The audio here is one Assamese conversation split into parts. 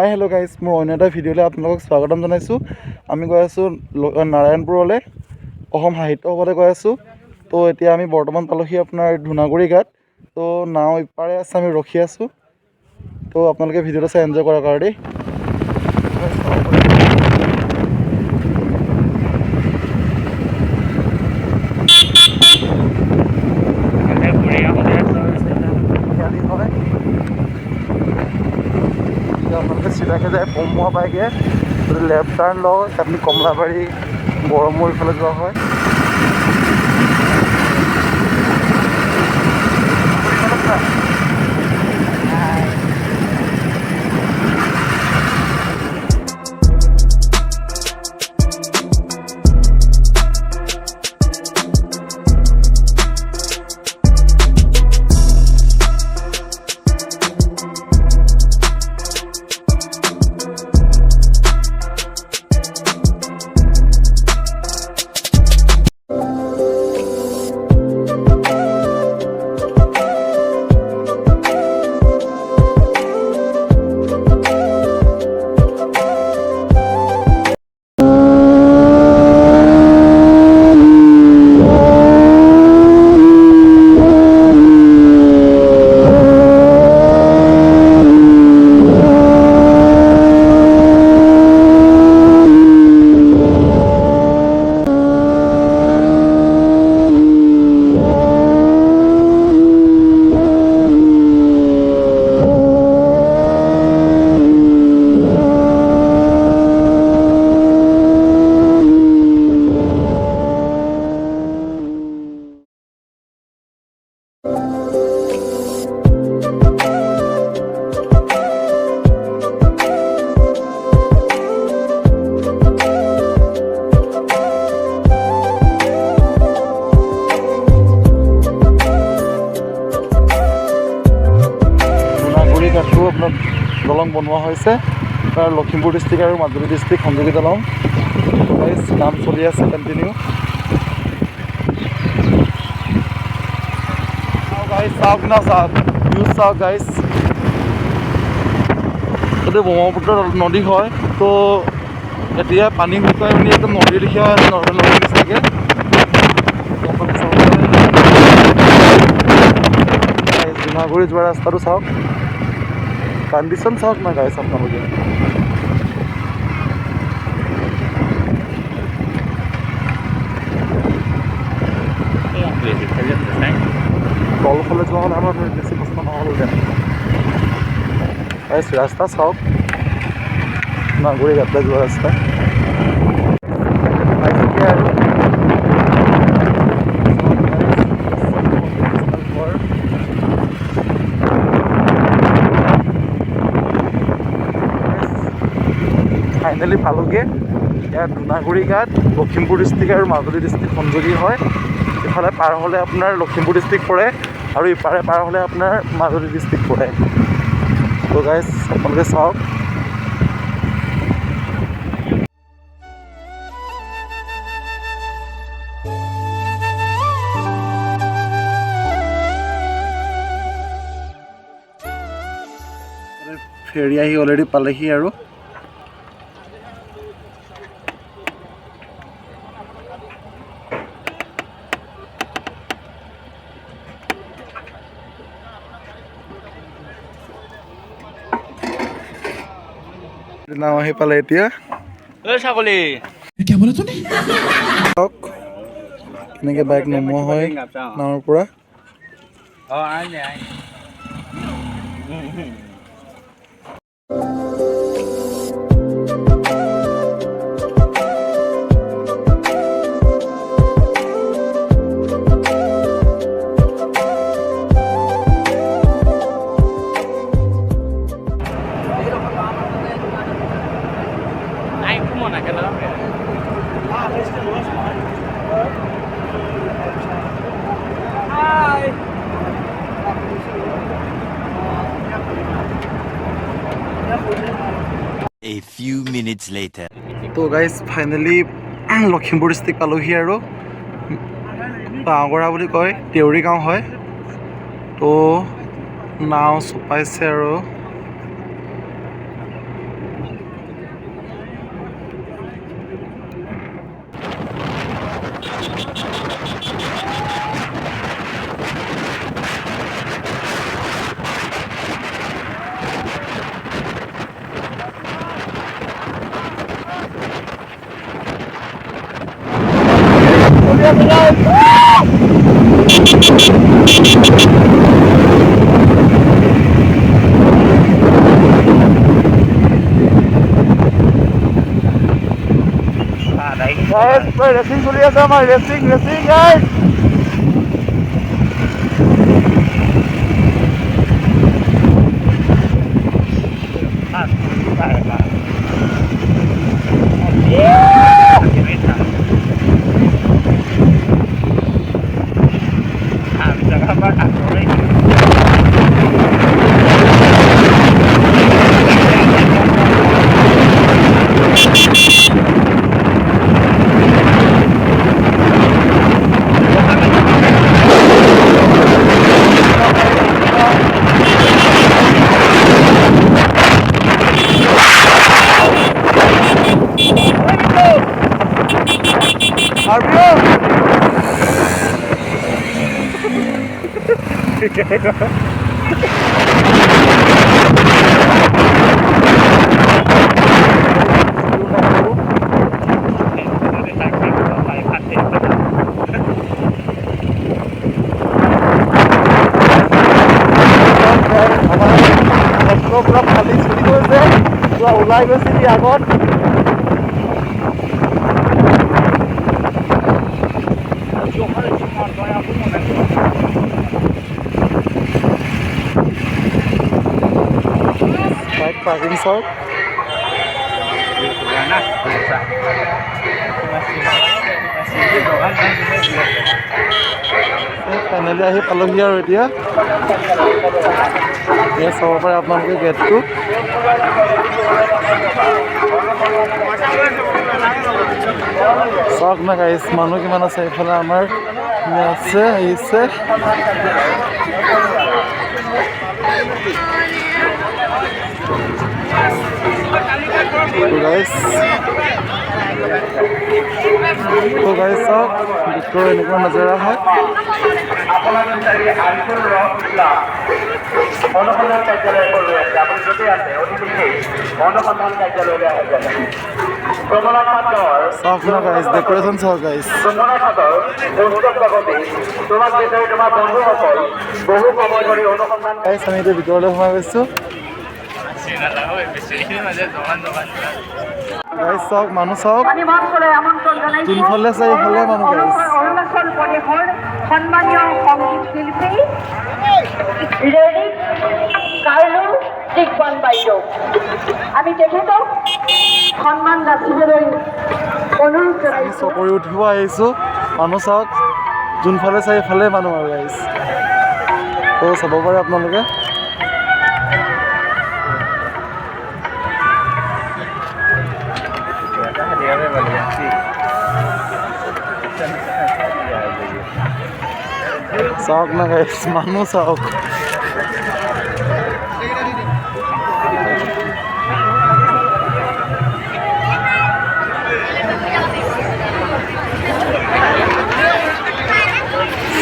হাই হেল্ল' গাইজ, মোৰ অন্য এটা ভিডিঅ'লৈ আপোনালোকক স্বাগতম জনাইছোঁ। আমি গৈ আছোঁ নাৰায়ণপুৰলৈ, অসম সাহিত্য সভালৈ গৈ আছোঁ। তো এতিয়া আমি বৰ্তমান পালোহি আপোনাৰ ধূনাগুৰি ঘাট। তো নাও ইপাৰে আছে, আমি ৰখি আছোঁ। তো আপোনালোকে ভিডিঅ'টো চাই এনজয় কৰক আৰু দেই। আপোনালোকে চিধাকৈ যায় পমুৱা পায়গৈ, যদি লেফ্ট টাৰ্ণ লয় আপুনি কমলাবাৰী গড়মূৰ ইফালে যোৱা হয়। আপোনাৰ দলং বনোৱা হৈছে, তাৰ লখিমপুৰ ডিষ্ট্ৰিক্ট আৰু মাজুলী ডিষ্ট্ৰিক্ট সংযোগী দলং। কাম চলি আছে, কণ্টিনিউ। চাওক না চাওক, নিউজ চাওক গাইজ। এইটো ব্ৰহ্মপুত্ৰ নদী হয়, তো এতিয়া পানী শুকাই পিনি একদম নদীৰ লেখীয়া নদীৰ নিচিনাকৈ। ধূনাগুৰি যোৱা ৰাস্তাটো চাওক, কণ্ডিশ্যন চাওক না গাইজ আপোনালোকে। তলফালে যোৱা হ'লে আমাৰ বেছি কষ্ট নহ'লহেঁতেন। ৰাস্তা চাওক, ধূনাগুৰি ঘাটলৈ যোৱা ৰাস্তা আৰু ফাইনেলি পালোগৈ। ইয়াত ধূনাগুৰি ঘাট লখিমপুৰ ডিষ্ট্ৰিক্ট আৰু মাজুলী ডিষ্ট্ৰিক্ট সংযোগী হয়। ইফালে পাৰ হ'লে আপোনাৰ লখিমপুৰ ডিষ্ট্ৰিক্ট পৰে আৰু ইপাৰে পাৰ হ'লে আপোনাৰ মাজুলী ডিষ্ট্ৰিক্ট পৰে। তো গাইজ আপোনালোকে চাওক। ফেৰি আহি অলৰেডি পালেহি আৰু নাও আহি পালে এতিয়া। ছাগলী কেনেকৈ বাইক নমোৱা হয় নাৱৰ পৰা। A few minutes later. তো গাইজ ফাইনেলি লখিমপুৰ ডিষ্ট্ৰিক্ট পালোহি আৰু গাঁওগড়া বুলি কয়, দেউৰী গাঁও হয়। তো নাও চপাইছে আৰু গাইজ ৰেচিং চলি আছে আমাৰ ৰেচিং গাইজ পুৰা ফালি চুৰি গৈছে পুৰা ওলাই গৈছে সি আগত বাইক পাৰ্কিং চাওক ফাইনেলি আহি পালোহি আৰু এতিয়া চাব পাৰে আপোনালোকে গেটটো চাওক না গাইজ মানুহ কিমান আছে এইফালে আমাৰ আছে আহিছে তো গাইজ চাওক ভিতৰৰ এনেকুৱা নজৰা হয় অনুসন্ধান কাৰ্যালয় কৰি আছে আপুনি য'তে আছে অতি বিশেষ অনুসন্ধান কাৰ্যালয়লৈ আহি যায় প্ৰমোদৰ পাতৰ চাওক না গাইজ ডেকৰেশ্যন চাওক গাইজ প্ৰমোদৰ পাতৰ বন্ধুক লগতে তোমাক বিচাৰি তোমাৰ বন্ধুসকল বহু সময় ধৰি অনুসন্ধান গাইজ আমি এতিয়া ভিতৰলৈ সোমাই গৈছোঁ গাইজ চাওক মানুহ চাওক যোনফালে চাই এইফালে মানুহ গাইজ অৰুণাচল প্ৰদেশৰ সন্মানীয় সংগীত শিল্পী ৰেৰিক কাৰ্লো দিগবান বাইদেউ আমি তেখেতক সন্মান যাচিবলৈ অনুৰোধ জনাইছোঁ চকৰি উঠিব আহিছোঁ মানুহ চাওক যোনফালে চাই এইফালে মানুহ আৰু গাইজ তো চাব পাৰে আপোনালোকে চাওক না গাইজ মানুহ চাওক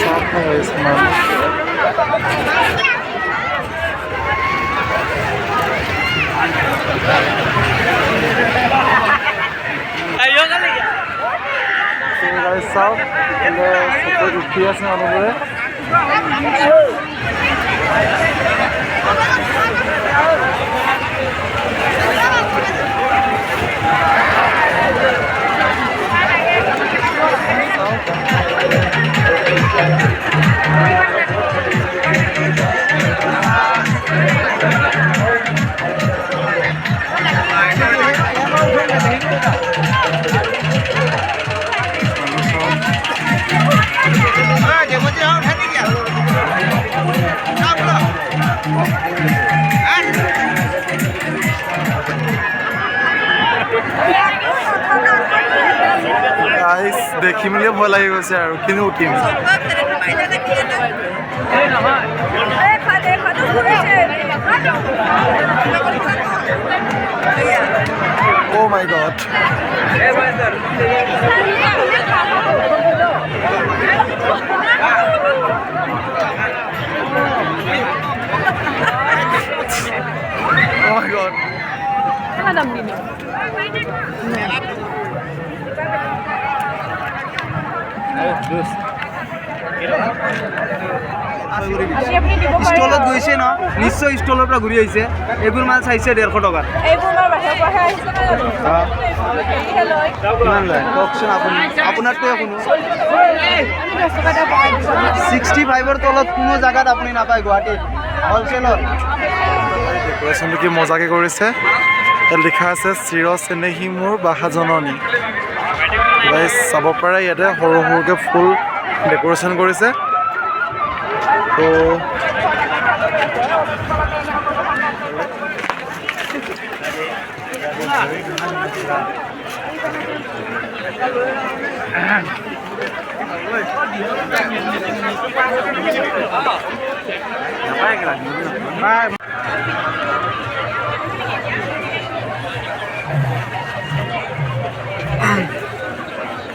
চাওক না গাইজ মানুহ চাওক চকুত উঠি আছে মানুহবোৰে দেখি মেলিয়ে ভয় লাগি গৈছে আৰু কিনো উঠিম Oh my God. Oh my God. আপুনি দিব পাৰিব ষ্টলত গৈছে ন নিশ্চয় ষ্টলৰ পৰা ঘূৰি আহিছে এইবোৰ মাল চাইছে 150 টকাত এইবোৰ মই বাহিৰৰ পৰাহে আহিছোঁ হেৰিহে লয় কিমান লয় কওকচোন আপুনি আপোনাৰটোৱে শুনো 65ৰ তলত কোনো জেগাত আপুনি নাপায় গুৱাহাটীত হ'লচেলত ডেক'ৰেশ্যনটো কি মজাকৈ কৰিছে ইয়াত লিখা আছে চিৰ চেনেহী মোৰ বাহাজননী গাইজ চাব পাৰে ইয়াতে সৰু সৰুকৈ ফুল ডেক'ৰেশ্যন কৰিছে তো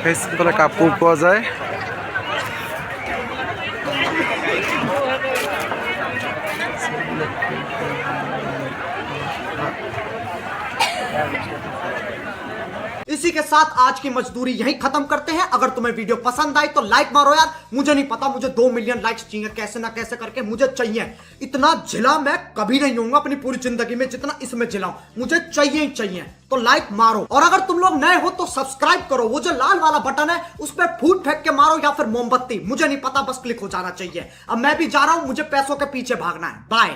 সেইফালে কাপোৰ পোৱা যায় इसी के साथ आज की मजदूरी यहीं खत्म करते हैं। अगर तुम्हें वीडियो पसंद आई तो लाइक मारो यार, मुझे नहीं पता, मुझे 2 मिलियन लाइक्स चाहिए, कैसे ना कैसे करके मुझे चाहिए। इतना झिला मैं कभी नहीं होऊंगा अपनी पूरी जिंदगी में जितना इसमें झिलाऊं, मुझे चाहिए ही चाहिए। तो लाइक मारो और अगर तुम लोग नए हो तो सब्सक्राइब करो, वो जो लाल वाला बटन है उस पर फूट फेंक के मारो या फिर मोमबत्ती, मुझे नहीं पता, बस क्लिक हो जाना चाहिए। अब मैं भी जा रहा हूं, मुझे पैसों के पीछे भागना है। बाय।